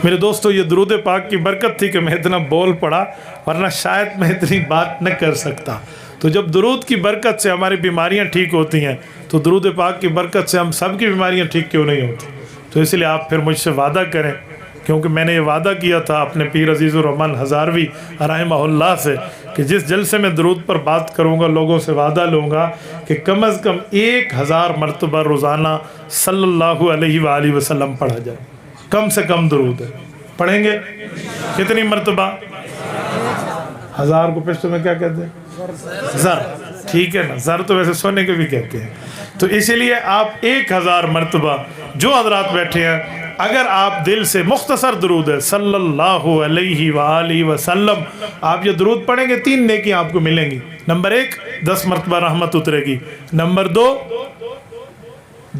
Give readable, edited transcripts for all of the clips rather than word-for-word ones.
میرے دوستو یہ درود پاک کی برکت تھی کہ میں اتنا بول پڑا، ورنہ شاید میں اتنی بات نہ کر سکتا۔ تو جب درود کی برکت سے ہماری بیماریاں ٹھیک ہوتی ہیں تو درود پاک کی برکت سے ہم سب کی بیماریاں ٹھیک کیوں نہیں ہوتی؟ تو اس لیے آپ پھر مجھ سے وعدہ کریں، کیونکہ میں نے یہ وعدہ کیا تھا اپنے پیر عزیز الرحمن ہزاروی رحمہ اللہ سے کہ جس جلسے میں درود پر بات کروں گا لوگوں سے وعدہ لوں گا کہ کم از کم 1000 مرتبہ روزانہ صلی اللہ علیہ وآلہ وسلم پڑھا جائے۔ کم سے کم درود ہے، پڑھیں گے کتنی مرتبہ؟ 1000 کو پشتو میں کیا کہتے ہیں؟ زر، ٹھیک ہے نا، زر تو ویسے سونے کے بھی کہتے ہیں۔ تو اسی لیے آپ 1000 مرتبہ جو حضرات بیٹھے ہیں، اگر آپ دل سے مختصر درود ہے صلی اللہ علیہ وآلہ وسلم، آپ یہ درود پڑھیں گے 3 نیکیاں آپ کو ملیں گی۔ نمبر 1، 10 مرتبہ رحمت اترے گی۔ نمبر 2،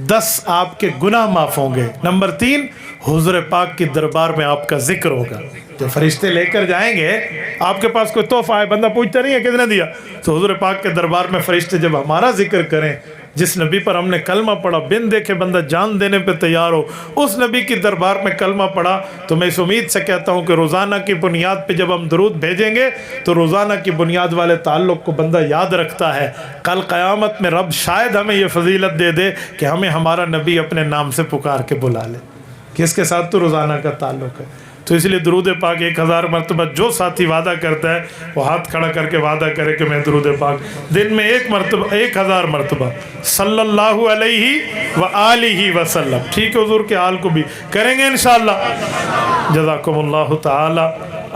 10 آپ کے گناہ معاف ہوں گے۔ نمبر 3، حضور پاک کی دربار میں آپ کا ذکر ہوگا۔ جو فرشتے لے کر جائیں گے، آپ کے پاس کوئی تحفہ ہے، بندہ پوچھتا نہیں ہے کتنے دیا، تو حضور پاک کے دربار میں فرشتے جب ہمارا ذکر کریں، جس نبی پر ہم نے کلمہ پڑھا، بن دیکھے بندہ جان دینے پہ تیار ہو، اس نبی کی دربار میں کلمہ پڑھا، تو میں اس امید سے کہتا ہوں کہ روزانہ کی بنیاد پہ جب ہم درود بھیجیں گے تو روزانہ کی بنیاد والے تعلق کو بندہ یاد رکھتا ہے۔ کل قیامت میں رب شاید ہمیں یہ فضیلت دے دے کہ ہمیں ہمارا نبی اپنے نام سے پکار کے بلا لے، کس کے ساتھ تو روزانہ کا تعلق ہے۔ تو اس لیے درود پاک 1000 مرتبہ جو ساتھی وعدہ کرتا ہے وہ ہاتھ کھڑا کر کے وعدہ کرے کہ میں درود پاک دن میں 1000 مرتبہ صلی اللہ علیہ وآلہ وسلم، ٹھیک ہے، حضور کے حال کو بھی کریں گے انشاءاللہ۔ جزاکم اللہ تعالی،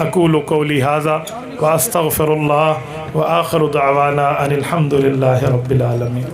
اقول قولی ھذا واستغفر اللہ وآخر دعوانا ان الحمد للہ رب العالمین۔